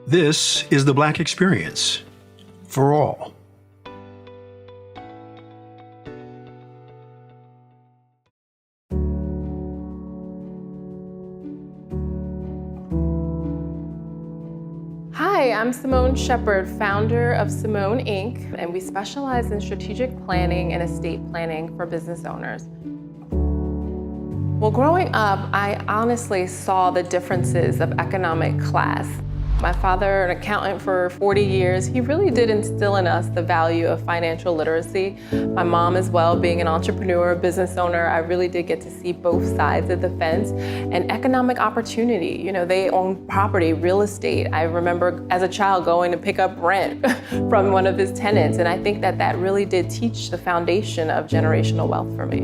This is the Black Experience for all. Hi, I'm Ciemone Sheppard, founder of Ciemone Inc., and we specialize in strategic planning and estate planning for business owners. Well, growing up, I honestly saw the differences of economic class. My father, an accountant for 40 years, he really did instill in us the value of financial literacy. My mom as well, being an entrepreneur, business owner, I really did get to see both sides of the fence. And economic opportunity, they own property, real estate. I remember as a child going to pick up rent from one of his tenants, and I think that really did teach the foundation of generational wealth for me.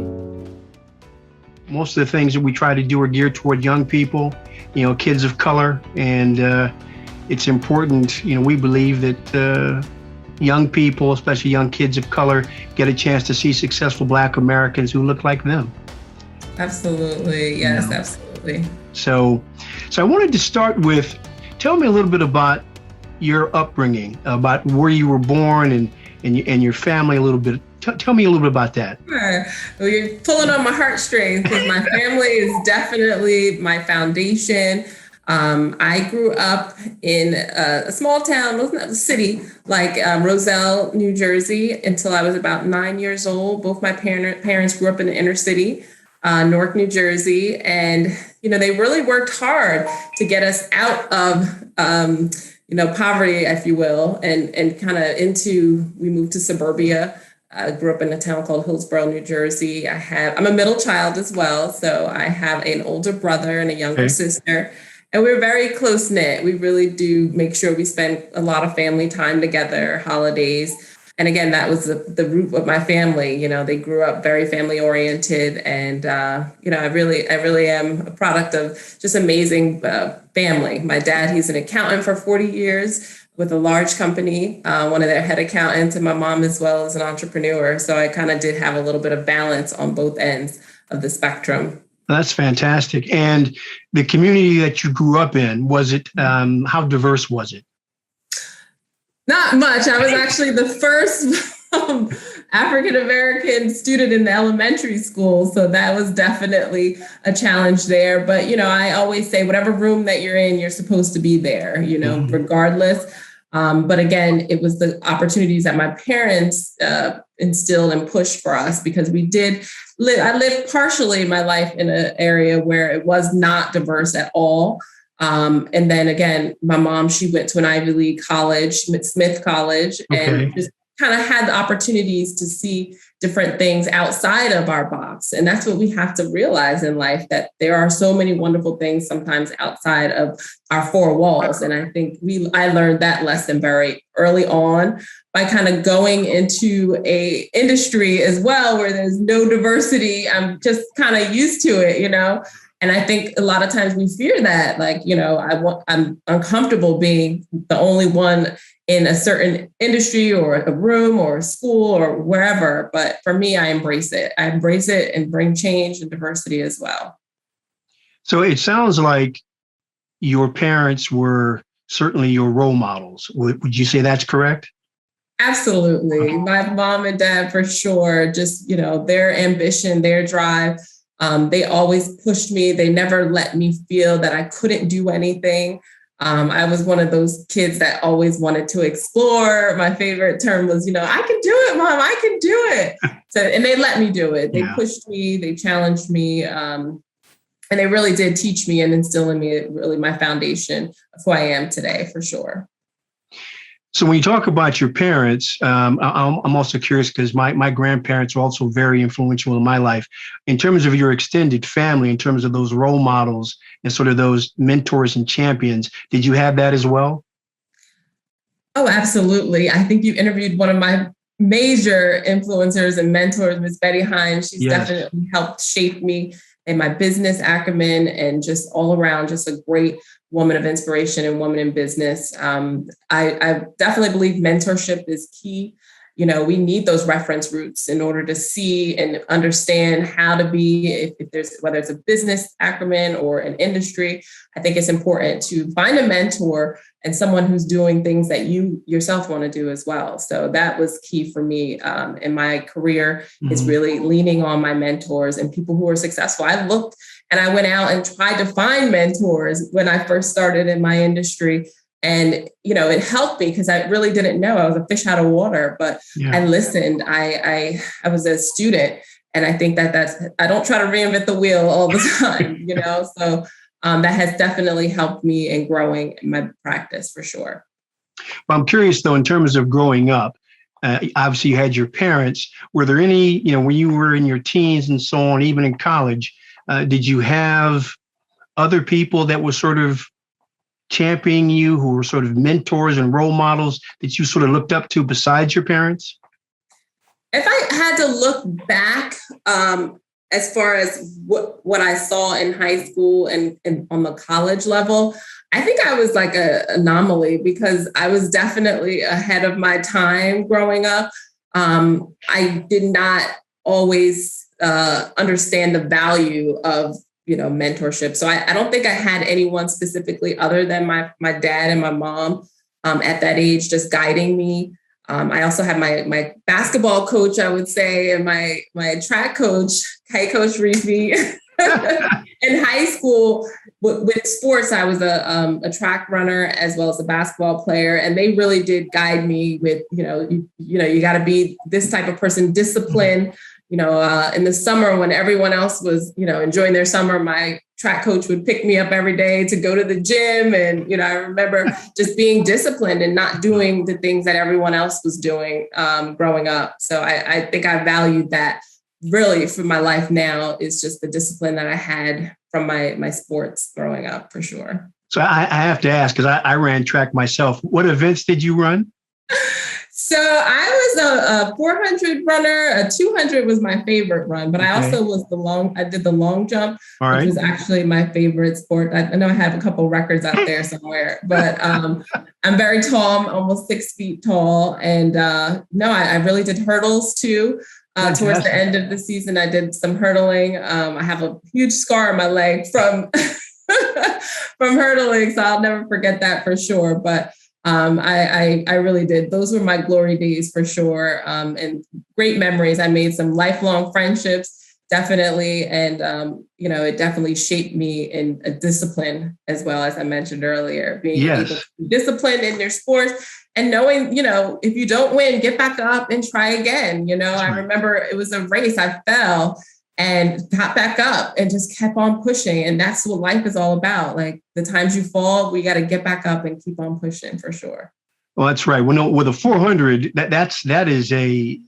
Most of the things that we try to do are geared toward young people, kids of color, and it's important, we believe that young people, especially young kids of color, get a chance to see successful Black Americans who look like them. Absolutely. Yes, absolutely. So I wanted to start with, tell me a little bit about your upbringing, about where you were born and your family a little bit. Tell me a little bit about that. Sure. Well, you're pulling on my heartstrings because my family is definitely my foundation. I grew up in a small town, wasn't a city, like Roselle, New Jersey, until I was about 9 years old. Both my parents grew up in the inner city, Newark, New Jersey. And, they really worked hard to get us out of, poverty, if you will, and kind of we moved to suburbia. I grew up in a town called Hillsborough, New Jersey. I'm a middle child as well. So I have an older brother and a younger sister. And we're very close knit. We really do make sure we spend a lot of family time together, holidays. And again, that was the root of my family. They grew up very family oriented. And, I really am a product of just amazing family. My dad, he's an accountant for 40 years with a large company, one of their head accountants, and my mom as well as an entrepreneur. So I kind of did have a little bit of balance on both ends of the spectrum. That's fantastic. And the community that you grew up in, was it, how diverse was it? Not much. I was actually the first African-American student in the elementary school. So that was definitely a challenge there. But, I always say whatever room that you're in, you're supposed to be there, regardless. But again, it was the opportunities that my parents instilled and pushed for us because I lived partially in my life in an area where it was not diverse at all. And then again, my mom, she went to an Ivy League college, Smith College, and just kind of had the opportunities to see different things outside of our box. And that's what we have to realize in life, that there are so many wonderful things sometimes outside of our four walls. And I think I learned that lesson very early on by kind of going into a industry as well, where there's no diversity. I'm just kind of used to it, And I think a lot of times we fear that, I'm uncomfortable being the only one in a certain industry or a room or a school or wherever. But for me, I embrace it. I embrace it and bring change and diversity as well. So it sounds like your parents were certainly your role models. Would you say that's correct? Absolutely. My mom and dad, for sure, just, their ambition, their drive. They always pushed me. They never let me feel that I couldn't do anything. I was one of those kids that always wanted to explore. My favorite term was, I can do it, Mom, I can do it. And they let me do it. They pushed me, they challenged me. And they really did teach me and instill in me really my foundation of who I am today, for sure. So when you talk about your parents, I'm also curious because my grandparents were also very influential in my life. In terms of your extended family, in terms of those role models and sort of those mentors and champions, did you have that as well? Oh, absolutely. I think you interviewed one of my major influencers and mentors, Miss Betty Hines. She's definitely helped shape me and my business acumen and just all around just a great woman of inspiration and woman in business. I definitely believe mentorship is key we need those reference roots in order to see and understand how to be, if there's, whether it's a business acumen or an industry. I think it's important to find a mentor and someone who's doing things that you yourself want to do as well. So that was key for me in my career, is really leaning on my mentors and people who are successful. I looked and I went out and tried to find mentors when I first started in my industry. And, it helped me because I really didn't know. I was a fish out of water, but I listened. I was a student. And I think I don't try to reinvent the wheel all the time, so that has definitely helped me in growing my practice for sure. Well, I'm curious, though, in terms of growing up, obviously you had your parents. Were there any, when you were in your teens and so on, even in college, did you have other people that were sort of championing you, who were sort of mentors and role models that you sort of looked up to besides your parents? If I had to look back, as far as what I saw in high school and on the college level, I think I was like an anomaly because I was definitely ahead of my time growing up. I did not always understand the value of mentorship. So I don't think I had anyone specifically other than my dad and my mom at that age just guiding me. I also had my basketball coach, I would say, and my track coach, Coach Reefy. In high school, with sports, I was a track runner as well as a basketball player, and they really did guide me with, you got to be this type of person, discipline. In the summer when everyone else was, enjoying their summer, my track coach would pick me up every day to go to the gym. And, I remember just being disciplined and not doing the things that everyone else was doing growing up. So I think I valued that really for my life now, is just the discipline that I had from my sports growing up, for sure. So I have to ask, because I ran track myself. What events did you run? So I was a 400 runner. A 200 was my favorite run, but I also was I did the long jump, which was actually my favorite sport. I know I have a couple records out there somewhere, but I'm very tall. I'm almost 6 feet tall. And I really did hurdles too. Towards the end of the season, I did some hurdling. I have a huge scar on my leg from hurdling, so I'll never forget that for sure. But I really did. Those were my glory days for sure. And great memories. I made some lifelong friendships, definitely. And, it definitely shaped me in a discipline as well, as I mentioned earlier, being able to be disciplined in your sports and knowing, if you don't win, get back up and try again. I remember it was a race. I fell and got back up and just kept on pushing. And that's what life is all about. Like, the times you fall, we got to get back up and keep on pushing, for sure. Well, that's right. Well, no, with a 400, that's a nasty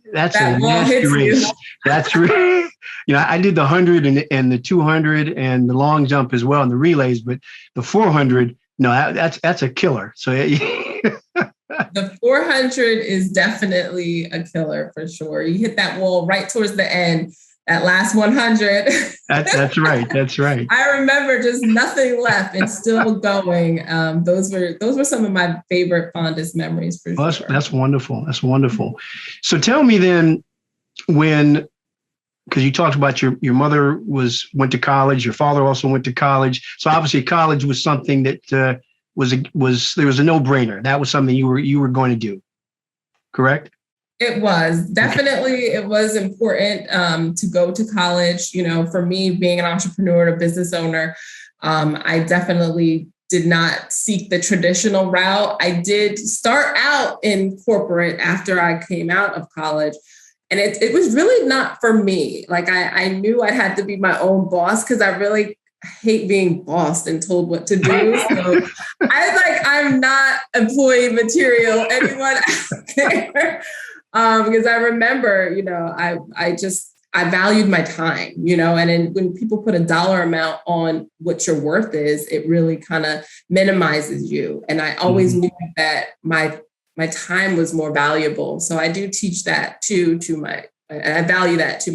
race. That's really, I did the 100 and the 200 and the long jump as well, and the relays, but the 400, no, that's a killer. So the 400 is definitely a killer for sure. You hit that wall right towards the end. That last 100. That's right. That's right. I remember just nothing left and still going. Those were some of my favorite, fondest memories for sure. That's wonderful. That's wonderful. So tell me then, because you talked about your mother went to college, your father also went to college. So obviously college was something that was a no-brainer. That was something you were going to do, correct? It was definitely, it was important to go to college. For me, being an entrepreneur, a business owner, I definitely did not seek the traditional route. I did start out in corporate after I came out of college. And it was really not for me. Like I knew I had to be my own boss because I really hate being bossed and told what to do. So I'm not employee material, anyone out there. Because I remember, I valued my time, and when people put a dollar amount on what your worth is, it really kind of minimizes you. And I always knew that my time was more valuable. So I do teach that and I value that to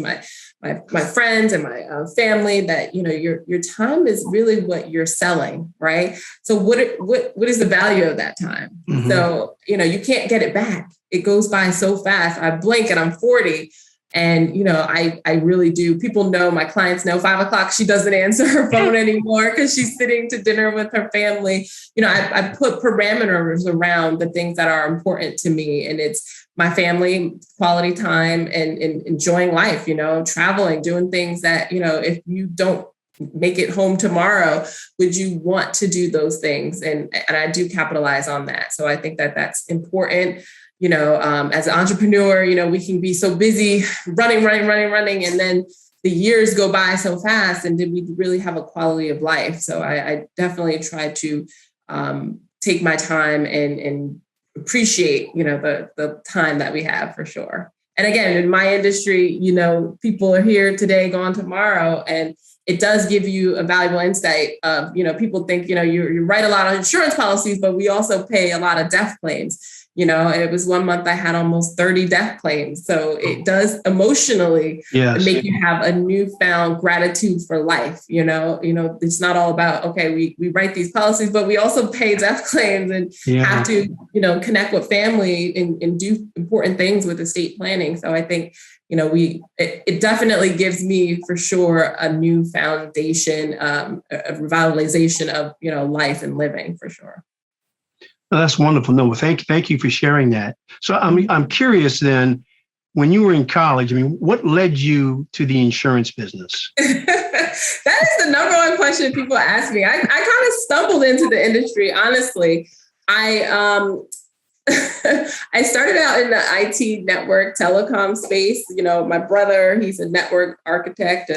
my friends and my family that, your time is really what you're selling, right? So what is the value of that time? Mm-hmm. So, you can't get it back. It goes by so fast. I blink and I'm 40. And, I really do. People know, my clients know 5 o'clock, she doesn't answer her phone anymore because she's sitting to dinner with her family. I put parameters around the things that are important to me, and it's my family, quality time, and enjoying life, traveling, doing things that, if you don't make it home tomorrow, would you want to do those things? And I do capitalize on that. So I think that that's important. As an entrepreneur, we can be so busy running. And then the years go by so fast. And did we really have a quality of life? So I definitely try to take my time and appreciate, the time that we have, for sure. And again, in my industry, people are here today, gone tomorrow. And it does give you a valuable insight of, people think, you write a lot of insurance policies, but we also pay a lot of death claims. It was one month I had almost 30 death claims. So it does emotionally make you have a newfound gratitude for life. It's not all about, okay, we write these policies, but we also pay death claims and have to, connect with family and do important things with estate planning. So I think, it definitely gives me, for sure, a new foundation, a revitalization of, life and living, for sure. Well, that's wonderful. No, well, thank you for sharing that. So I'm curious then, when you were in college, what led you to the insurance business? That is the number one question people ask me. I kind of stumbled into the industry, honestly. I started out in the IT network telecom space. My brother, he's a network architect,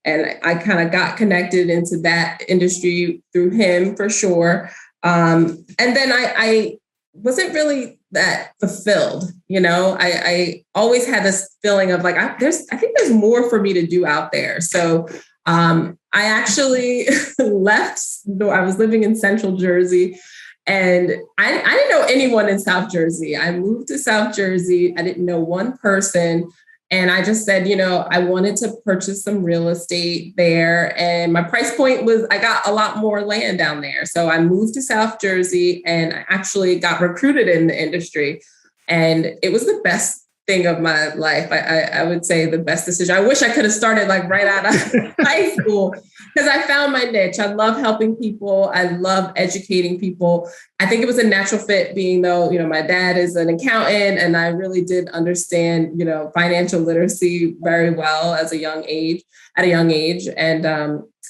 and I kind of got connected into that industry through him, for sure. And then I wasn't really that fulfilled. I always had this feeling of like, I think there's more for me to do out there. So I actually left. I was living in Central Jersey, and I didn't know anyone in South Jersey. I moved to South Jersey. I didn't know one person. And I just said, I wanted to purchase some real estate there. And my price point was, I got a lot more land down there. So I moved to South Jersey, and I actually got recruited in the industry. And it was the best thing of my life. I would say the best decision. I wish I could have started like right out of high school, because I found my niche. I love helping people. I love educating people. I think it was a natural fit, being though, my dad is an accountant, and I really did understand, financial literacy very well at a young age. And,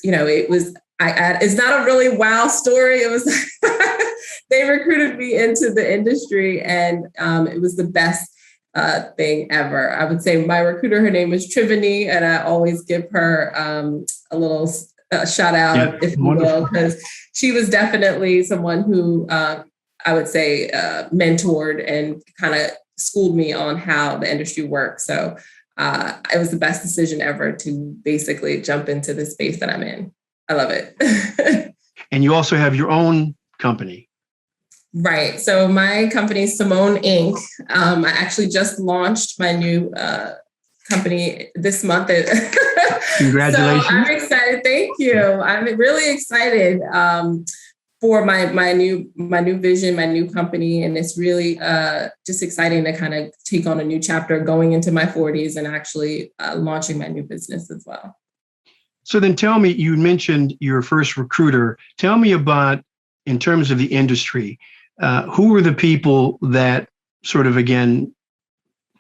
it was, it's not a really wow story. It was, they recruited me into the industry, and it was the best thing ever. I would say my recruiter, her name is Ciemone, and I always give her a little shout out, if you will, because she was definitely someone who I would say mentored and kind of schooled me on how the industry works. So it was the best decision ever to basically jump into the space that I'm in. I love it. And you also have your own company. Right. So my company is Ciemone Inc. I actually just launched my new company this month. Congratulations. So I'm excited. Thank you. I'm really excited for my new vision, my new company. And it's really just exciting to kind of take on a new chapter, going into my 40s and actually launching my new business as well. So then tell me, you mentioned your first recruiter. Tell me about, in terms of the industry, who were the people that sort of, again,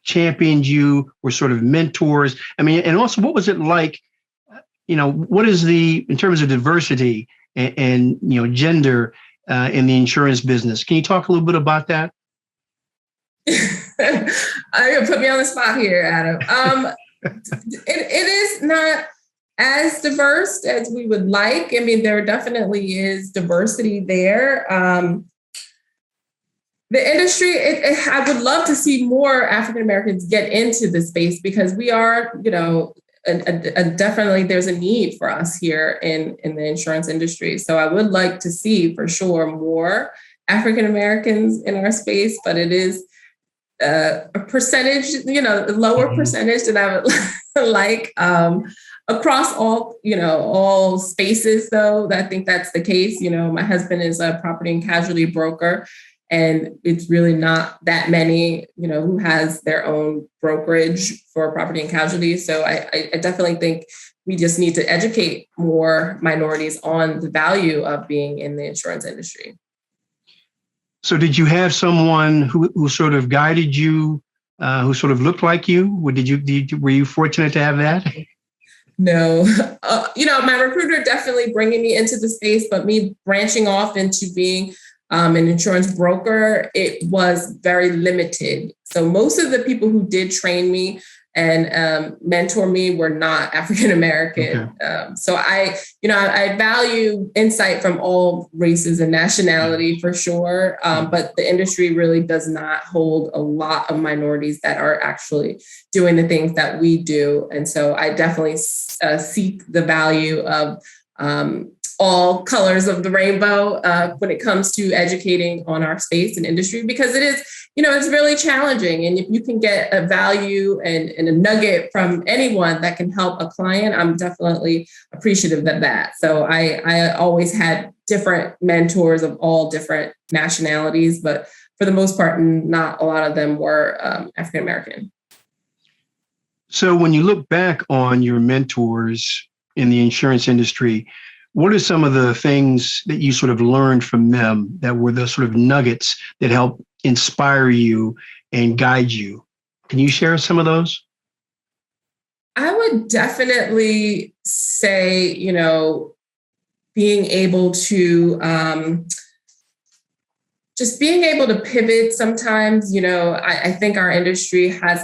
championed you, were sort of mentors? And also, what was it like? What is in terms of diversity and gender in the insurance business? Can you talk a little bit about that? You're put me on the spot here, Adam. It is not as diverse as we would like. There definitely is diversity there. The industry, I would love to see more African Americans get into the space, because we are, definitely there's a need for us here in the insurance industry. So I would like to see, for sure, more African Americans in our space, but it is a percentage, lower percentage than I would like. Across all spaces, though, I think that's the case. My husband is a property and casualty broker, and it's really not that many, who has their own brokerage for property and casualty. So I definitely think we just need to educate more minorities on the value of being in the insurance industry. So did you have someone who sort of guided you, who sort of looked like you? Were you fortunate to have that? No, my recruiter definitely bringing me into the space, but me branching off into being an insurance broker, it was very limited. So most of the people who did train me and mentor me were not African American. Okay. So I value insight from all races and nationality for sure. But the industry really does not hold a lot of minorities that are actually doing the things that we do. And so I definitely seek the value of all colors of the rainbow when it comes to educating on our space and industry, because it is, it's really challenging. And if you can get a value and a nugget from anyone that can help a client, I'm definitely appreciative of that. So I always had different mentors of all different nationalities, but for the most part, not a lot of them were African American. So when you look back on your mentors in the insurance industry, what are some of the things that you sort of learned from them that were the sort of nuggets that help inspire you and guide you? Can you share some of those? I would definitely say, being able to just being able to pivot sometimes. I think our industry has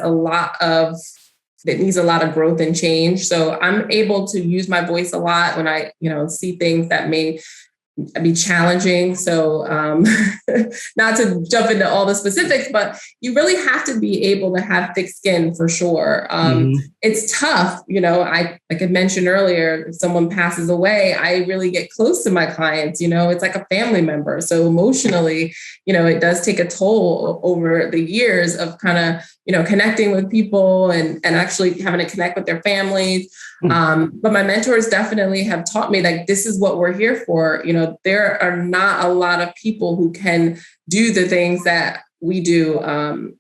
it needs a lot of growth and change. So I'm able to use my voice a lot when I, see things that may be challenging. So not to jump into all the specifics, but you really have to be able to have thick skin for sure. It's tough. Like I mentioned earlier, if someone passes away, I really get close to my clients. It's like a family member. So emotionally, it does take a toll over the years of kind of, connecting with people and actually having to connect with their families. But my mentors definitely have taught me that this is what we're here for. There are not a lot of people who can do the things that we do in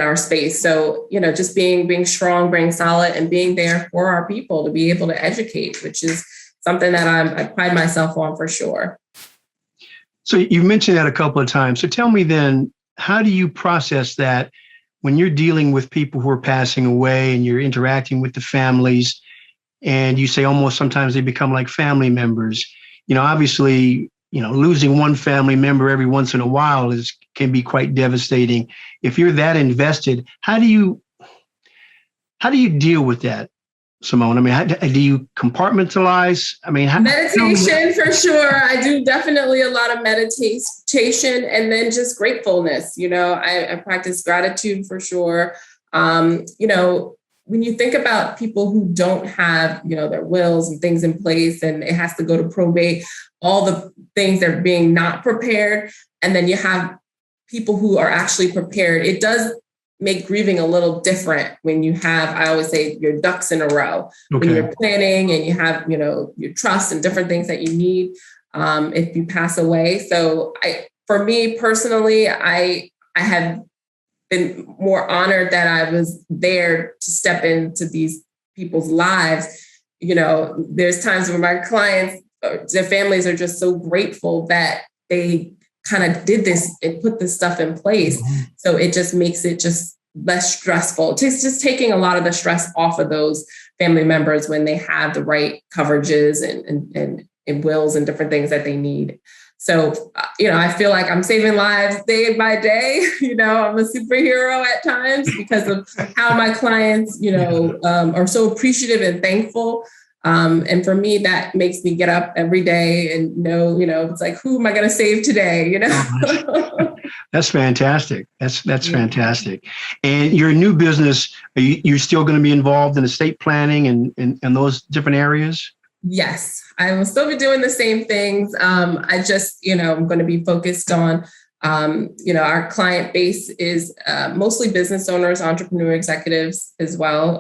our space. So, just being strong, being solid, and being there for our people to be able to educate, which is something that I pride myself on for sure. So you've mentioned that a couple of times. So tell me then, how do you process that when you're dealing with people who are passing away and you're interacting with the families, and you say almost sometimes they become like family members? Obviously, losing one family member every once in a while can be quite devastating. If you're that invested, how do you deal with that, Ciemone? I mean, do you compartmentalize? I mean, meditation for sure. I do definitely a lot of meditation, and then just gratefulness. I practice gratitude for sure. When you think about people who don't have, their wills and things in place, and it has to go to probate, all the things that are being not prepared, and then you have people who are actually prepared, it does make grieving a little different when you have, I always say, your ducks in a row. Okay. When you're planning and you have, your trust and different things that you need if you pass away. So for me personally, I have been more honored that I was there to step into these people's lives. There's times when my clients, their families are just so grateful that they kind of did this and put this stuff in place. Mm-hmm. So it just makes it just less stressful. It's just taking a lot of the stress off of those family members when they have the right coverages and wills and different things that they need. So, I feel like I'm saving lives day by day. I'm a superhero at times because of how my clients, are so appreciative and thankful. And for me, that makes me get up every day and know, it's like, who am I going to save today? That's fantastic. That's fantastic. And your new business, you're still going to be involved in estate planning and those different areas? Yes, I will still be doing the same things. I just, I'm going to be focused on Our client base is mostly business owners, entrepreneur executives as well,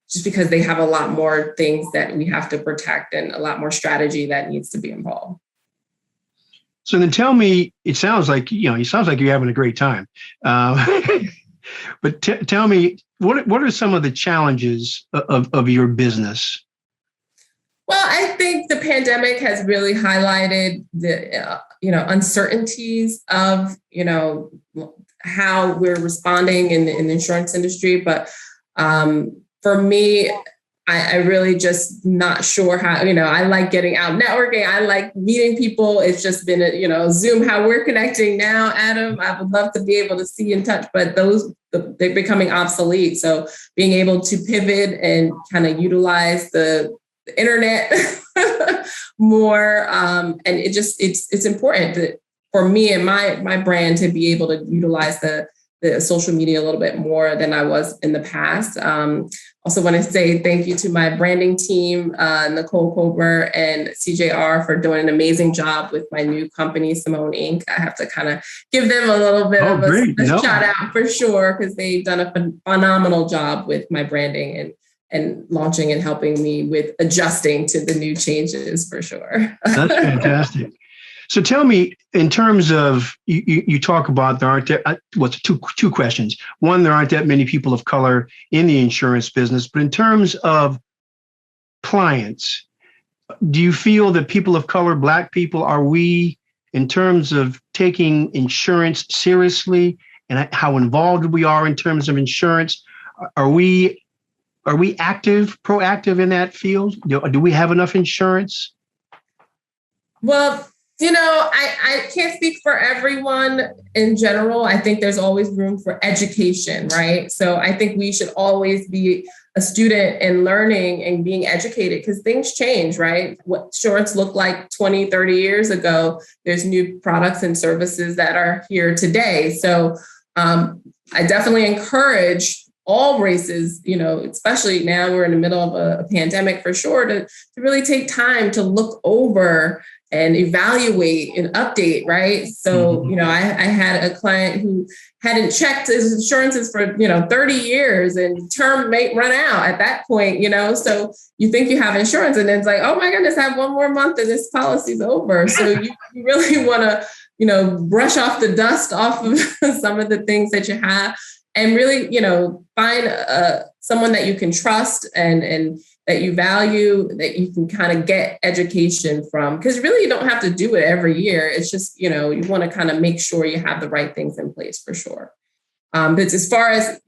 just because they have a lot more things that we have to protect and a lot more strategy that needs to be involved. So then tell me, it sounds like you're having a great time. But tell me, what are some of the challenges of your business? Well, I think the pandemic has really highlighted the uncertainties of how we're responding in the insurance industry. But for me, I really just not sure how, I like getting out networking. I like meeting people. It's just been Zoom, how we're connecting now, Adam. I would love to be able to see and touch, but they're becoming obsolete. So being able to pivot and kind of utilize the internet more. And it's important for me and my brand to be able to utilize the social media a little bit more than I was in the past. Also want to say thank you to my branding team, Nicole Colbert and CJR, for doing an amazing job with my new company, Ciemone Inc. I have to kind of give them a little bit of a shout out for sure, because they've done a phenomenal job with my branding and launching and helping me with adjusting to the new changes for sure. That's fantastic. So tell me, in terms of, you talk about there aren't two questions. One, there aren't that many people of color in the insurance business, but in terms of clients, do you feel that people of color, Black people, are we, in terms of taking insurance seriously and how involved we are in terms of insurance, are we proactive in that field? Do we have enough insurance? Well, I can't speak for everyone in general. I think there's always room for education, right? So I think we should always be a student and learning and being educated, because things change, right? What insurance looked like 20, 30 years ago, there's new products and services that are here today. So I definitely encourage all races, especially now we're in the middle of a pandemic for sure, to really take time to look over and evaluate and update, right? So, I had a client who hadn't checked his insurances for, 30 years, and term may run out at that point, so you think you have insurance and then it's like, oh my goodness, I have one more month and this policy's over. So you really want to, brush off the dust off of some of the things that you have and really, find someone that you can trust and that you value, that you can kind of get education from, because really you don't have to do it every year. It's just, you want to kind of make sure you have the right things in place for sure. But as far as,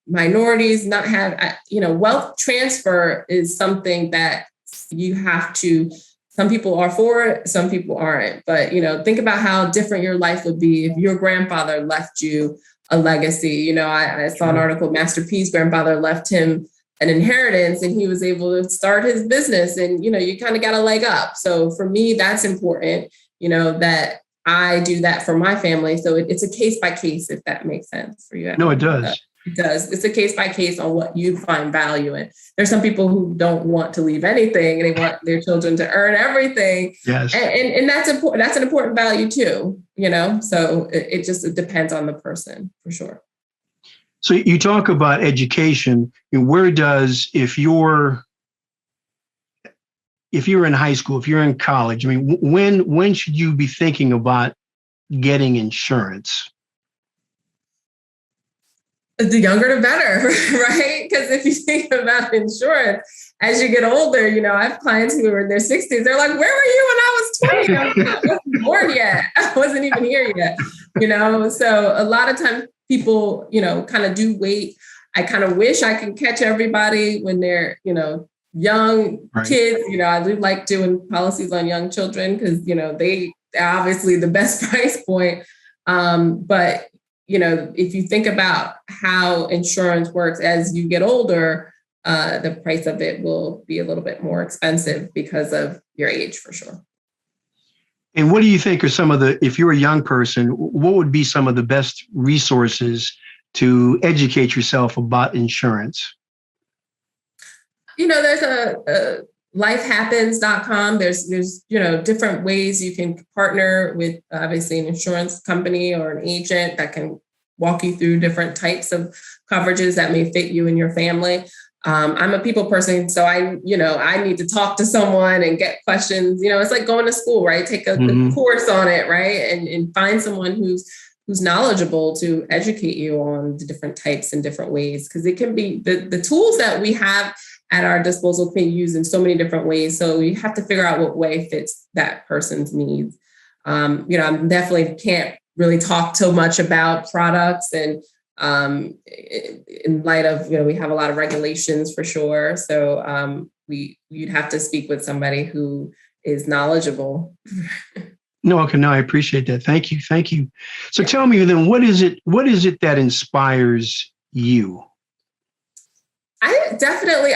minorities not have, wealth transfer is something that you have to, some people are for it, some people aren't. But, think about how different your life would be if your grandfather left you a legacy. I saw an article, Master P's grandfather left him an inheritance and he was able to start his business, and, you kind of got a leg up. So for me, that's important, that I do that for my family. So it's a case by case, if that makes sense for you. No, it does. It does. It's a case by case on what you find value in. There's some people who don't want to leave anything and they want their children to earn everything. Yes. And that's important. That's an important value too, so it just depends on the person for sure. So you talk about education. Where does, if you're in high school, if you're in college, when should you be thinking about getting insurance? The younger, the better, right? Because if you think about insurance, as you get older, I have clients who are in their 60s. They're like, where were you when I was 20? I wasn't born yet. I wasn't even here yet, So a lot of times people, kind of do wait. I kind of wish I could catch everybody when they're, young kids. I do like doing policies on young children because, they're obviously the best price point. But if you think about how insurance works as you get older, the price of it will be a little bit more expensive because of your age, for sure. And what do you think are some of if you're a young person, what would be some of the best resources to educate yourself about insurance? There's lifehappens.com. There's different ways you can partner with obviously an insurance company or an agent that can walk you through different types of coverages that may fit you and your family. I'm a people person, so I need to talk to someone and get questions. It's like going to school, right? Take a course on it, right? And find someone who's knowledgeable to educate you on the different types and different ways, because it can be the tools that we have at our disposal can be used in so many different ways. So you have to figure out what way fits that person's needs. I definitely can't really talk too much about products, and in light of, we have a lot of regulations for sure. So you'd have to speak with somebody who is knowledgeable. No, okay, no, I appreciate that. Thank you. So tell me then, what is it that inspires you? I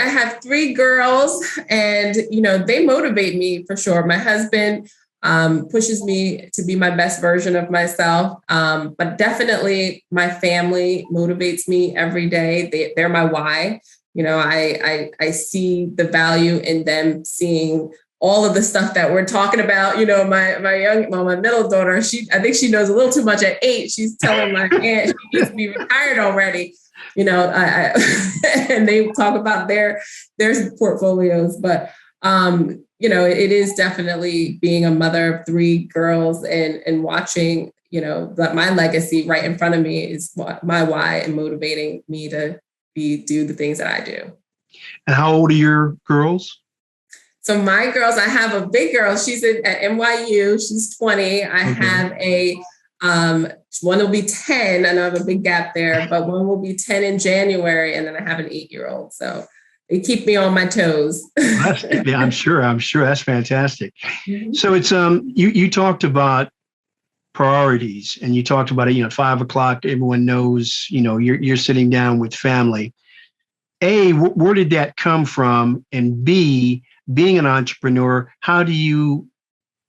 have 3 girls, and, they motivate me for sure. My husband pushes me to be my best version of myself. But definitely my family motivates me every day. They're my why. I see the value in them seeing all of the stuff that we're talking about. My middle daughter, I think she knows a little too much at 8. She's telling my aunt she needs to be retired already. And they talk about their portfolios, but it is definitely being a mother of 3 girls and watching, that my legacy right in front of me is my why and motivating me to do the things that I do. And how old are your girls? So my girls, I have a big girl. She's at NYU. She's 20. I have a one will be 10. I know I have a big gap there, but one will be 10 in January, and then I have an 8-year-old. So they keep me on my toes. I'm sure that's fantastic. Mm-hmm. So it's you talked about priorities, and you talked about it. 5 o'clock. Everyone knows. You're sitting down with family. A, where did that come from? And B, being an entrepreneur, how do you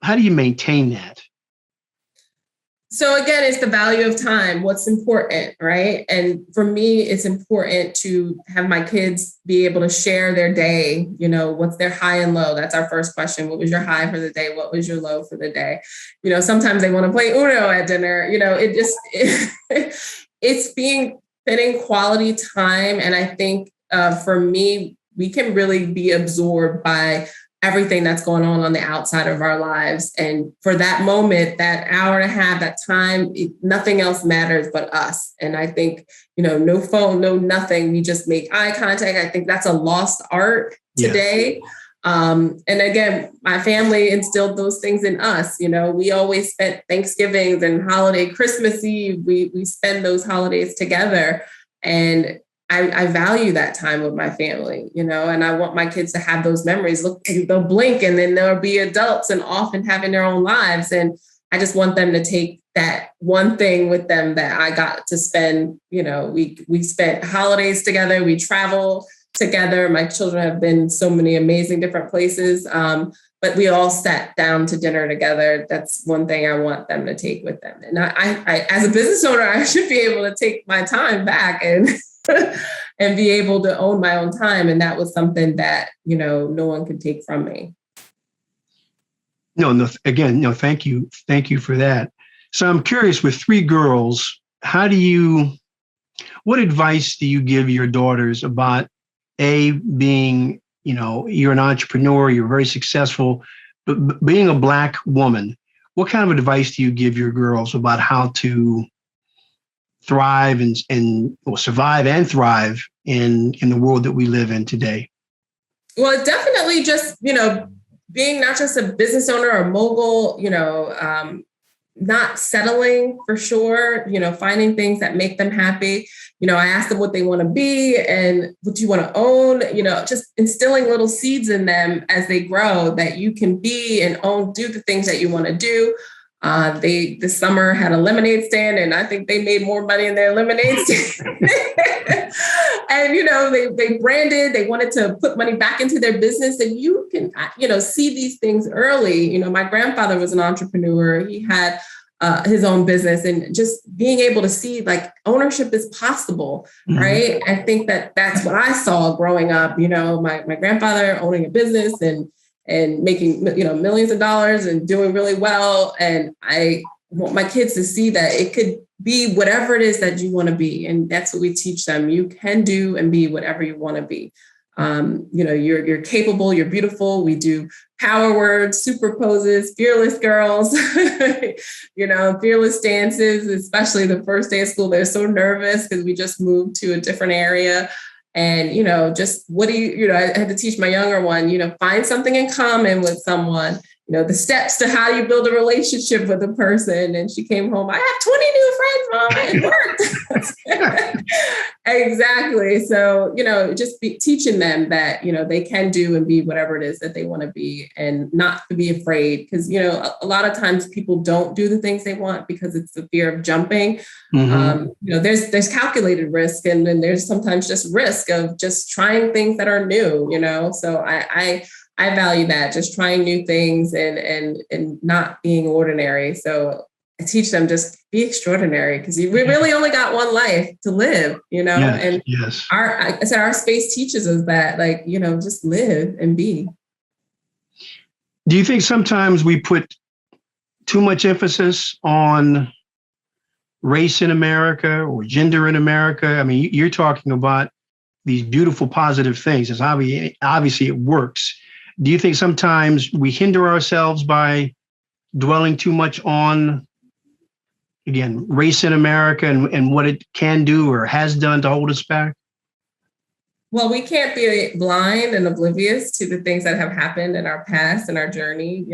maintain that? So again, it's the value of time. What's important, right? And for me, it's important to have my kids be able to share their day. What's their high and low? That's our first question. What was your high for the day? What was your low for the day? Sometimes they want to play Uno at dinner. It's spending quality time. And I think for me, we can really be absorbed by everything that's going on the outside of our lives. And for that moment, that hour and a half, that time, nothing else matters but us. And I think, no phone, no nothing. We just make eye contact. I think that's a lost art today. Yeah. And again, my family instilled those things in us. We always spent Thanksgivings and Christmas Eve. We spend those holidays together. And I value that time with my family, and I want my kids to have those memories. Look, they'll blink and then they'll be adults and off and having their own lives. And I just want them to take that one thing with them that I got to spend. We spent holidays together. We travel together. My children have been so many amazing different places. But we all sat down to dinner together. That's one thing I want them to take with them. And I as a business owner, I should be able to take my time back and be able to own my own time. And that was something that, no one could take from me. No, again, no, thank you. Thank you for that. So I'm curious, with 3 girls, what advice do you give your daughters about being, you're an entrepreneur, you're very successful, but being a Black woman, what kind of advice do you give your girls about how to thrive and survive and thrive in the world that we live in today? Well, definitely just, being not just a business owner or mogul, not settling for sure, finding things that make them happy. I ask them what they want to be and what you want to own, just instilling little seeds in them as they grow that you can be and own, do the things that you want to do. They this summer had a lemonade stand, and I think they made more money in their lemonade stand. And they branded. They wanted to put money back into their business, and you can see these things early. My grandfather was an entrepreneur. He had his own business, and just being able to see like ownership is possible, right? I think that's what I saw growing up. My grandfather owning a business and making millions of dollars and doing really well, and I want my kids to see that it could be whatever it is that you want to be, and that's what we teach them. You can do and be whatever you want to be. You're capable, you're beautiful. We do power words, super poses, fearless girls, fearless dances, especially the first day of school. They're so nervous because we just moved to a different area. And, just what do I had to teach my younger one, find something in common with someone, the steps to how you build a relationship with a person. And she came home, I have 20 new friends, Mom. It worked. Exactly. So, just teaching them that, they can do and be whatever it is that they want to be, and not to be afraid. Because, a lot of times people don't do the things they want because it's the fear of jumping. There's calculated risk, and then there's sometimes just risk of just trying things that are new, So I value that, just trying new things and not being ordinary. So I teach them just be extraordinary, because we really only got one life to live, and yes. Our space teaches us that, just live and be. Do you think sometimes we put too much emphasis on race in America or gender in America? I mean, you're talking about these beautiful, positive things. It's obviously it works. Do you think sometimes we hinder ourselves by dwelling too much on, again, race in America and what it can do or has done to hold us back? Well, we can't be blind and oblivious to the things that have happened in our past and our journey.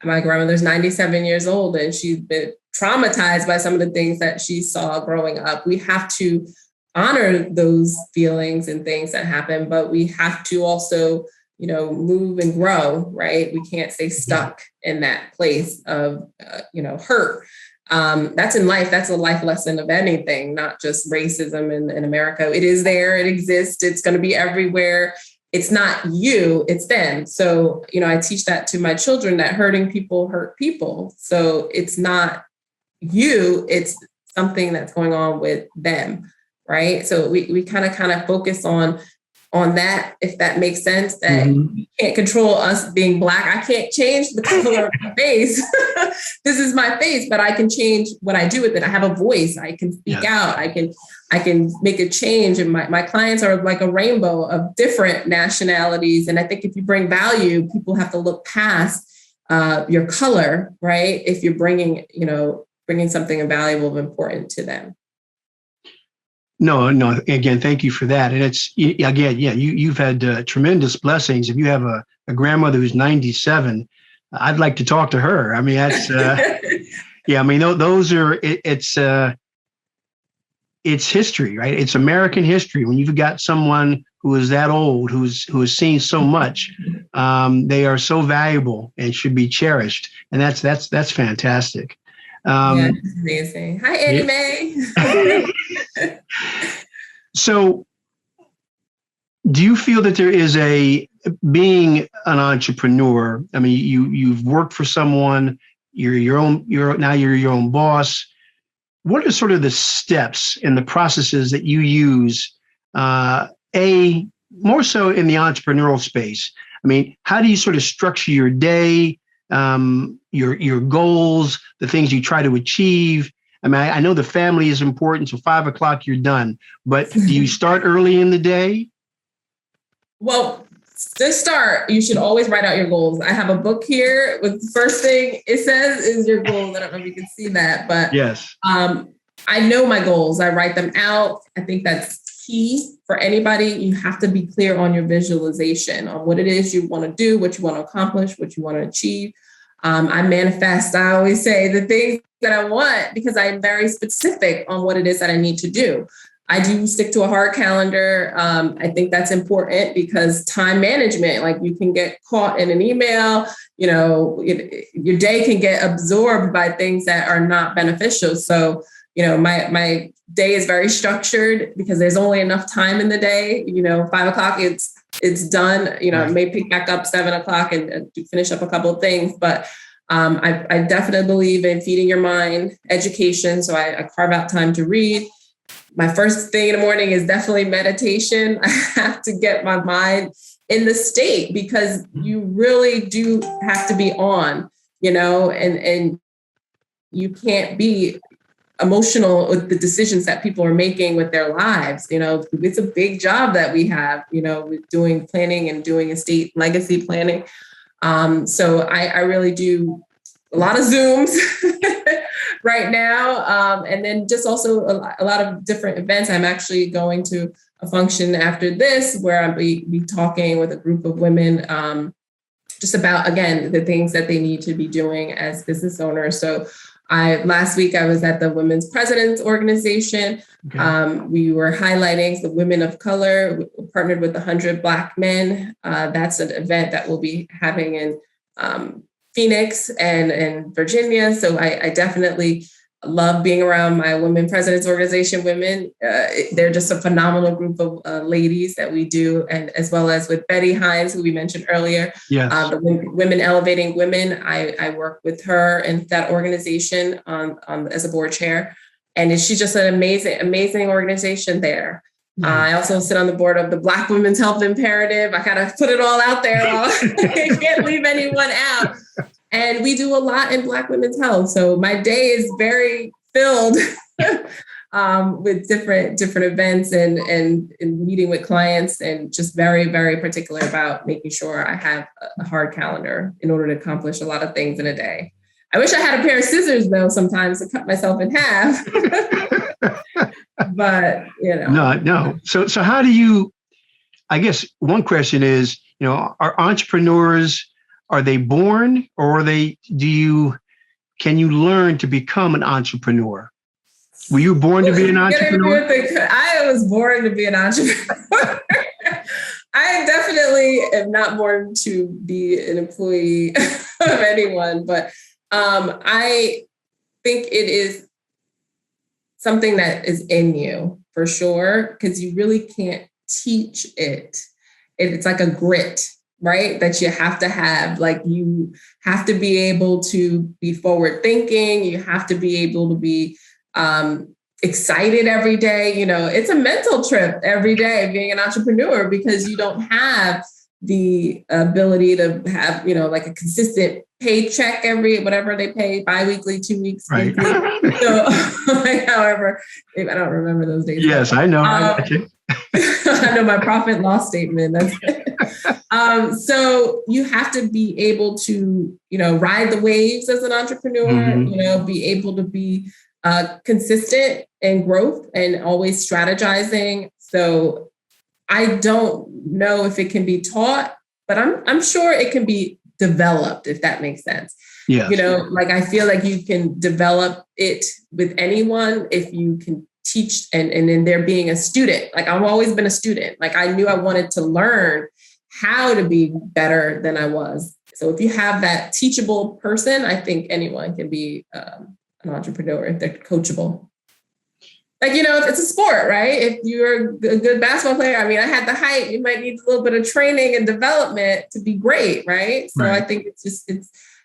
My grandmother's 97 years old, and she's been traumatized by some of the things that she saw growing up. We have to honor those feelings and things that happen, but we have to also move and grow, right? We can't stay stuck in that place of, hurt. That's in life. That's a life lesson of anything, not just racism in America. It is there. It exists. It's going to be everywhere. It's not you, it's them. So, I teach that to my children, that hurting people hurt people. So it's not you, it's something that's going on with them, right? So we kind of focus on that, if that makes sense, that you can't control us being Black. I can't change the color of my face. This is my face, but I can change what I do with it. I have a voice. I can speak out. I can make a change. And my clients are like a rainbow of different nationalities. And I think if you bring value, people have to look past your color, right? If you're bringing something valuable and important to them. No. Again, thank you for that. And it's, again, you've had tremendous blessings. If you have a grandmother who's 97, I'd like to talk to her. I mean, that's, those are, it's history, right? It's American history. When you've got someone who is that old, who has seen so much, they are so valuable and should be cherished. And that's fantastic. It's amazing. Hi, Eddie Mae. So do you feel that there is being an entrepreneur? I mean, you've worked for someone, you're your own boss. What are sort of the steps and the processes that you use, more so in the entrepreneurial space? I mean, how do you sort of structure your day, your goals, the things you try to achieve? I mean, I know the family is important, so 5 o'clock you're done. But do you start early in the day? Well, to start, you should always write out your goals. I have a book here with the first thing it says is your goals. I don't know if you can see that, but yes, I know my goals. I write them out. I think that's key for anybody. You have to be clear on your visualization, on what it is you want to do, what you want to accomplish, what you want to achieve. I manifest, I always say, the things that I want, because I'm very specific on what it is that I need to do. I do stick to a hard calendar. I think that's important because time management, like you can get caught in an email, your day can get absorbed by things that are not beneficial. So, my day is very structured because there's only enough time in the day. 5 o'clock, it's done. I may pick back up 7 o'clock and finish up a couple of things, but I definitely believe in feeding your mind, education. So I carve out time to read. My first thing in the morning is definitely meditation. I have to get my mind in the state because you really do have to be on, and you can't be emotional with the decisions that people are making with their lives. It's a big job that we have, with doing planning and doing estate legacy planning. So I really do a lot of Zooms right now. And then just also a lot of different events. I'm actually going to a function after this where I'll be talking with a group of women just about, again, the things that they need to be doing as business owners. So last week I was at the Women's Presidents Organization. Okay. We were highlighting the women of color. We partnered with 100 Black men. That's an event that we'll be having in Phoenix and Virginia. So I definitely love being around my Women Presidents Organization women. They're just a phenomenal group of ladies that we do, and as well as with Betty Hines, who we mentioned earlier. Yes. The Women Elevating Women. I work with her in that organization as a board chair, and she's just an amazing organization there. I also sit on the board of the Black Women's Health Imperative. I kind of put it all out there. I can't leave anyone out. And we do a lot in Black women's health. So my day is very filled with different events and meeting with clients, and just very, very particular about making sure I have a hard calendar in order to accomplish a lot of things in a day. I wish I had a pair of scissors, though, sometimes to cut myself in half. But, No. So how do you, I guess one question is, are entrepreneurs, are they born, or can you learn to become an entrepreneur? Were you born to be an entrepreneur? I was born to be an entrepreneur. I definitely am not born to be an employee of anyone, but I think it is something that is in you for sure, because you really can't teach it. It's like a grit, right? That you have to have. Like, you have to be able to be forward thinking. You have to be able to be excited every day. It's a mental trip every day being an entrepreneur, because you don't have the ability to have, like a consistent paycheck whatever they pay, biweekly, 2 weeks. Right. So, however, I don't remember those days. Yes, I know. I got you. I know my profit and loss statement. That's it. So you have to be able to, ride the waves as an entrepreneur, mm-hmm. Be able to be consistent in growth and always strategizing. So I don't know if it can be taught, but I'm sure it can be developed, if that makes sense. Yeah. Like, I feel like you can develop it with anyone if you can teach and then there being a student. Like, I've always been a student. Like, I knew I wanted to learn how to be better than I was. So if you have that teachable person, I think anyone can be an entrepreneur if they're coachable. Like, it's a sport, right? If you're a good basketball player, I had the height, you might need a little bit of training and development to be great, right? So right. I think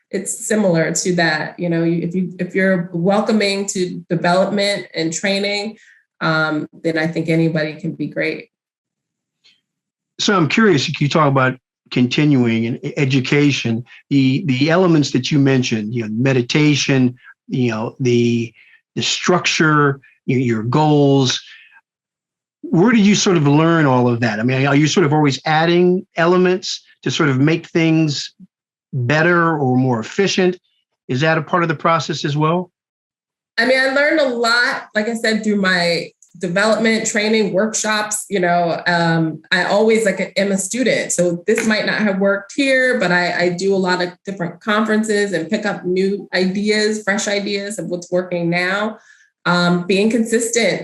it's similar to that. If you're welcoming to development and training, then I think anybody can be great. So I'm curious, you talk about continuing and education, the elements that you mentioned, meditation, the structure, your goals. Where did you sort of learn all of that? Are you sort of always adding elements to sort of make things better or more efficient? Is that a part of the process as well? I learned a lot, like I said, through my development, training, workshops. I always am a student. So this might not have worked here, but I do a lot of different conferences and pick up new ideas, fresh ideas of what's working now. Being consistent,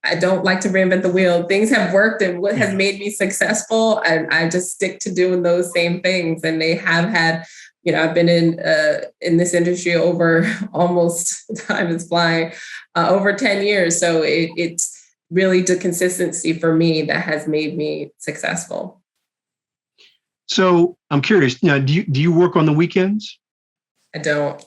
I don't like to reinvent the wheel. Things have worked, and what has made me successful, and I just stick to doing those same things. And they have had, I've been in this industry over almost, time is flying, over 10 years. So it's really the consistency for me that has made me successful. So I'm curious, do you work on the weekends? I don't.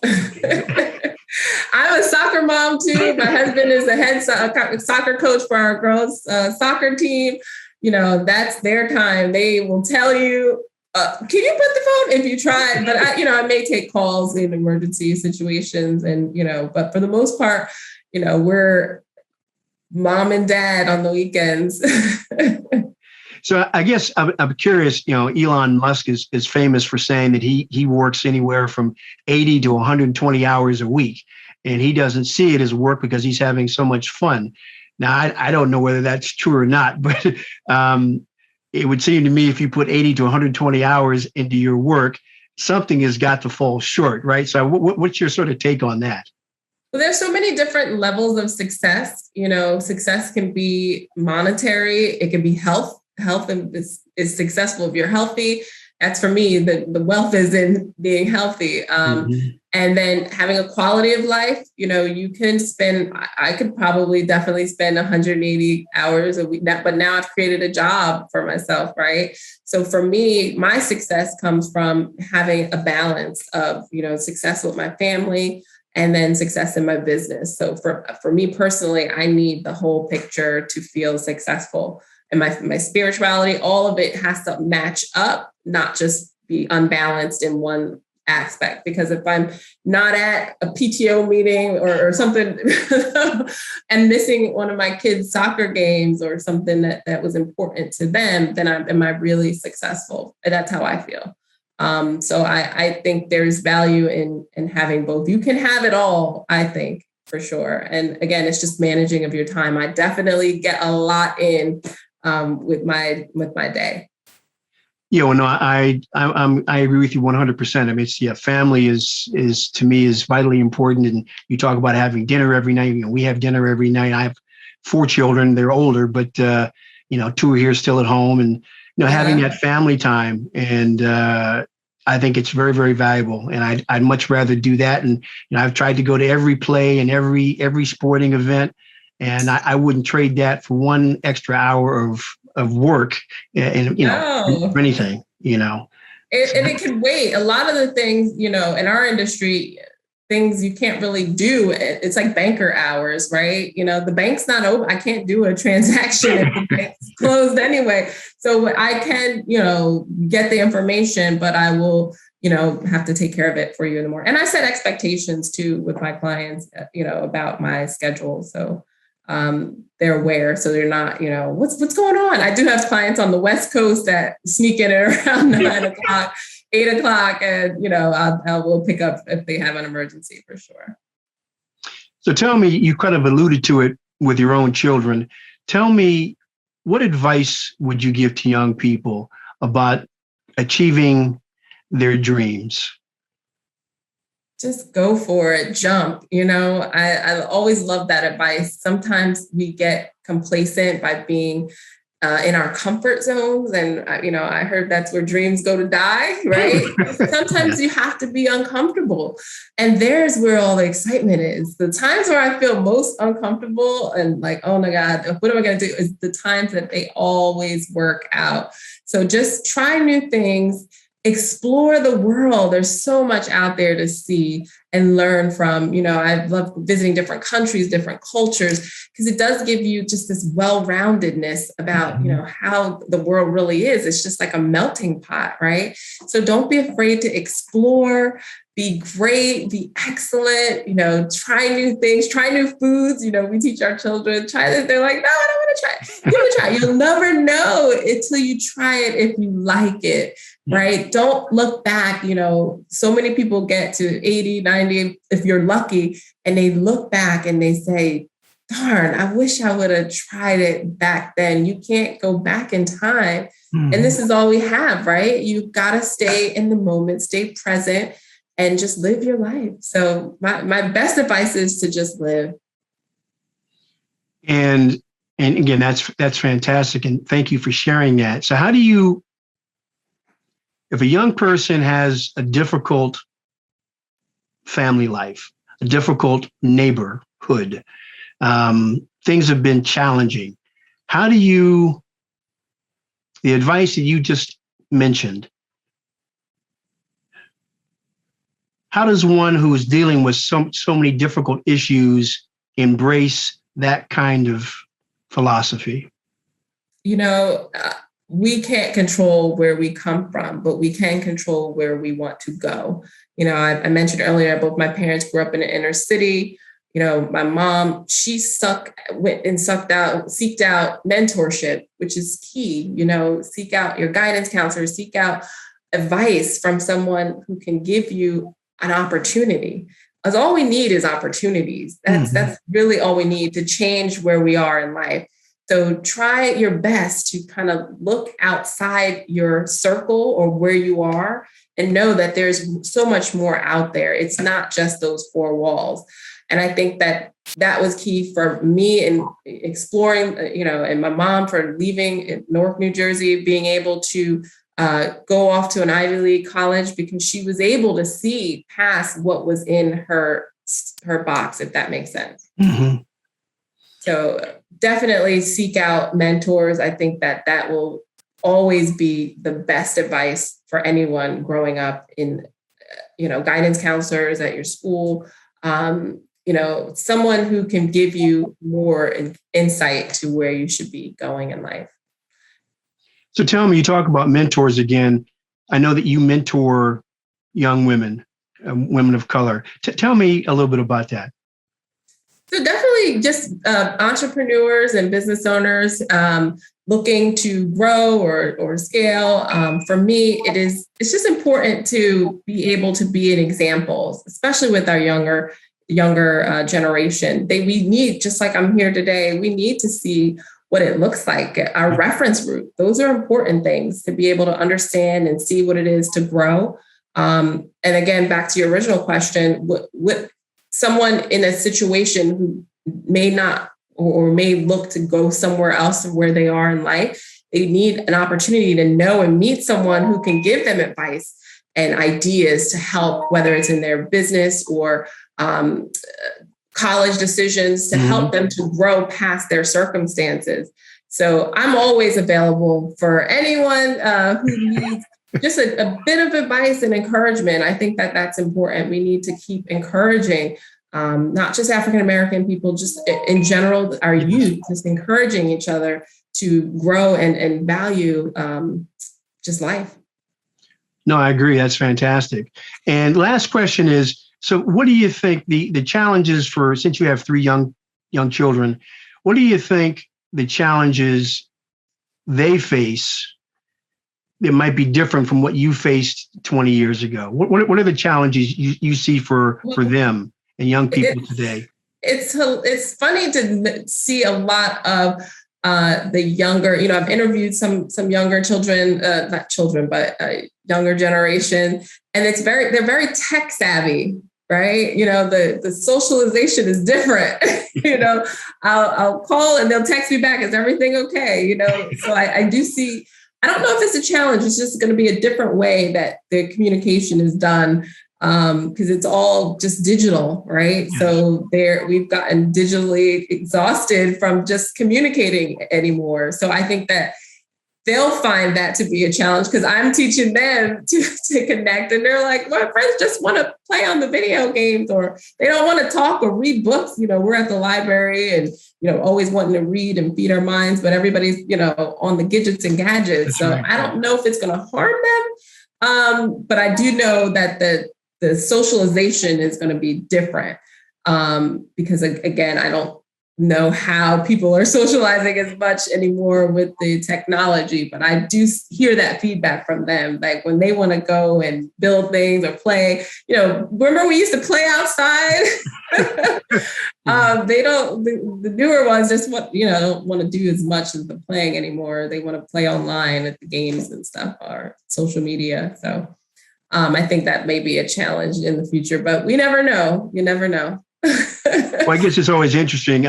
I'm a soccer mom too. My husband is a head soccer coach for our girls' soccer team. That's their time. They will tell you, can you put the phone if you try? But I may take calls in emergency situations, and but for the most part, we're mom and dad on the weekends. So I guess I'm curious, Elon Musk is famous for saying that he works anywhere from 80 to 120 hours a week, and he doesn't see it as work because he's having so much fun. Now, I don't know whether that's true or not, but it would seem to me if you put 80 to 120 hours into your work, something has got to fall short, right? So what's your sort of take on that? Well, there's so many different levels of success. Success can be monetary. It can be health. Health is successful if you're healthy. That's for me, the wealth is in being healthy. And then having a quality of life, you can I could probably definitely spend 180 hours a week, but now I've created a job for myself, right? So for me, my success comes from having a balance of, success with my family and then success in my business. So for me personally, I need the whole picture to feel successful. And my spirituality, all of it has to match up, not just be unbalanced in one aspect. Because if I'm not at a PTO meeting or something and missing one of my kids' soccer games or something that was important to them, then am I really successful? And that's how I feel. So I think there's value in having both. You can have it all, I think, for sure. And again, it's just managing of your time. I definitely get a lot in with my day. Yeah, well, no, I agree with you 100%. I mean, family is to me is vitally important. And you talk about having dinner every night. We have dinner every night. I have 4 children. They're older, but 2 are here still at home, and having that family time. And I think it's very, very valuable. And I'd much rather do that. And I've tried to go to every play and every sporting event. And I wouldn't trade that for one extra hour of work and for anything, And it can wait. A lot of the things, in our industry, things you can't really do. It's like banker hours, right? The bank's not open. I can't do a transaction if the bank's closed anyway. So I can, get the information, but I will, have to take care of it for you in the morning. And I set expectations too with my clients, about my schedule. So they're aware, so they're not, what's going on. I do have clients on the West Coast that sneak in around 9 o'clock, 8 o'clock, and I will pick up if they have an emergency for sure. So tell me, you kind of alluded to it with your own children. Tell me, what advice would you give to young people about achieving their dreams? Just go for it, jump. I always love that advice. Sometimes we get complacent by being in our comfort zones. And, I heard that's where dreams go to die, right? Sometimes you have to be uncomfortable. And there's where all the excitement is. The times where I feel most uncomfortable and like, oh my God, what am I going to do? Is the times that they always work out. So just try new things. Explore the world. There's so much out there to see and learn from. I love visiting different countries, different cultures, because it does give you just this well-roundedness about, how the world really is. It's just like a melting pot, right? So don't be afraid to explore, be great, be excellent, try new things, try new foods. We teach our children, try this. They're like, no, I don't want to try. Give it a try. You'll never know until you try it if you like it, right? Don't look back. So many people get to 80, 90, if you're lucky, and they look back and they say, darn, I wish I would have tried it back then. You can't go back in time. And this is all we have, right? You've got to stay in the moment, stay present, and just live your life. So my best advice is to just live. And again, that's fantastic. And thank you for sharing that. So how do you, if a young person has a difficult family life, a difficult neighborhood, things have been challenging, how do you, the advice that you just mentioned, how does one who is dealing with so many difficult issues embrace that kind of philosophy? We can't control where we come from, but we can control where we want to go. I mentioned earlier, both my parents grew up in the inner city. My mom, she seeked out mentorship, which is key. Seek out your guidance counselor, seek out advice from someone who can give you an opportunity. Because all we need is opportunities. That's really all we need to change where we are in life. So try your best to kind of look outside your circle or where you are and know that there's so much more out there. It's not just those four walls. And I think that was key for me in exploring, and my mom for leaving in Newark, New Jersey, being able to go off to an Ivy League college because she was able to see past what was in her box, if that makes sense. Mm-hmm. So definitely seek out mentors. I think that will always be the best advice for anyone growing up in, guidance counselors at your school, someone who can give you more insight to where you should be going in life. So tell me, you talk about mentors again. I know that you mentor young women, women of color. Tell me a little bit about that. So definitely just entrepreneurs and business owners looking to grow or scale. For me, it's just important to be able to be an example, especially with our younger generation. We need, just like I'm here today, we need to see what it looks like, our reference group. Those are important things to be able to understand and see what it is to grow. And again, back to your original question, what someone in a situation who may not or may look to go somewhere else where they are in life, they need an opportunity to know and meet someone who can give them advice and ideas to help, whether it's in their business or college decisions, to help them to grow past their circumstances. So I'm always available for anyone who needs just a bit of advice and encouragement. I think that's important. We need to keep encouraging not just African-American people, just in general, our youth, just encouraging each other to grow and value just life. No, I agree. That's fantastic. And last question is, so what do you think the challenges since you have three young children, what do you think the challenges they face that might be different from what you faced 20 years ago? What are the challenges you see for them and young people today? It's funny to see a lot of the younger, I've interviewed some younger children, not children, but younger generation, and they're very tech savvy, right? The socialization is different. I'll call and they'll text me back, is everything okay? So I do see, I don't know if it's a challenge. It's just going to be a different way that the communication is done, because it's all just digital, right? Yes. So we've gotten digitally exhausted from just communicating anymore. So I think that they'll find that to be a challenge because I'm teaching them to connect, and they're like, my friends just want to play on the video games, or they don't want to talk or read books. We're at the library and, always wanting to read and feed our minds, but everybody's, on the gadgets and gadgets. That's so right. I don't know if it's going to harm them. But I do know that the socialization is going to be different because, again, I don't know how people are socializing as much anymore with the technology, but I do hear that feedback from them. Like when they want to go and build things or play, remember we used to play outside? They don't, the newer ones just don't want to do as much as the playing anymore. They want to play online at the games and stuff or social media. So I think that may be a challenge in the future, but we never know. You never know. Well, I guess it's always interesting.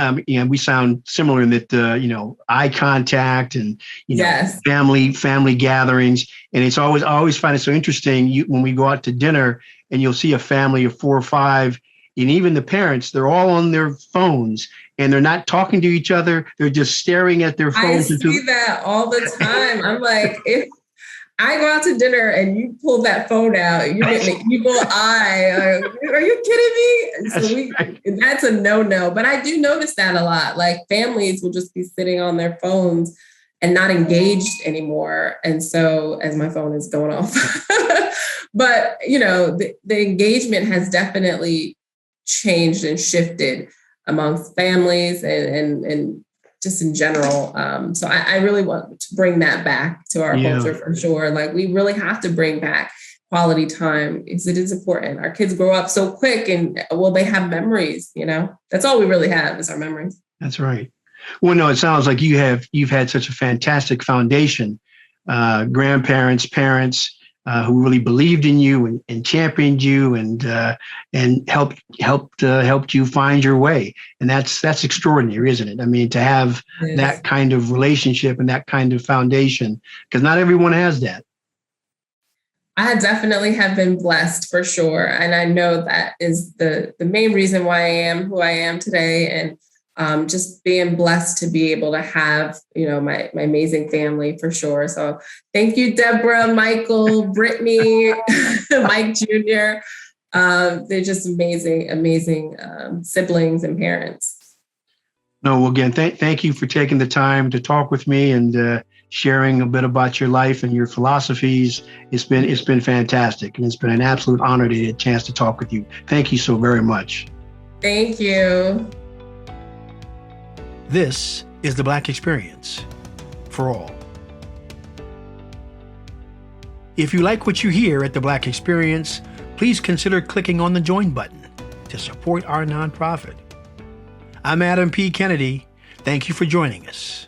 We sound similar in that, eye contact and, yes. family gatherings. And I always find it so interesting when we go out to dinner and you'll see a family of 4 or 5, and even the parents, they're all on their phones and they're not talking to each other. They're just staring at their phones. I see that all the time. I'm like, I go out to dinner and you pull that phone out, you're getting an evil eye. Are you kidding me? That's a no-no. But I do notice that a lot. Like families will just be sitting on their phones and not engaged anymore. And so, as my phone is going off, but the engagement has definitely changed and shifted amongst families and just in general. So I really want to bring that back to our culture for sure. Like we really have to bring back quality time because it is important. Our kids grow up so quick and they have memories, that's all we really have is our memories. That's right. Well, no, it sounds like you've had such a fantastic foundation, grandparents, parents, who really believed in you and championed you and helped you find your way. And that's extraordinary, isn't it? I mean, to have that kind of relationship and that kind of foundation, because not everyone has that. I definitely have been blessed for sure. And I know that is the main reason why I am who I am today. And just being blessed to be able to have, my amazing family for sure. So thank you, Deborah, Michael, Brittany, Mike Jr. They're just amazing siblings and parents. No, well, again, thank you for taking the time to talk with me and sharing a bit about your life and your philosophies. It's been fantastic. And it's been an absolute honor to get a chance to talk with you. Thank you so very much. Thank you. This is the Black Experience for all. If you like what you hear at the Black Experience, please consider clicking on the join button to support our nonprofit. I'm Adam P. Kennedy. Thank you for joining us.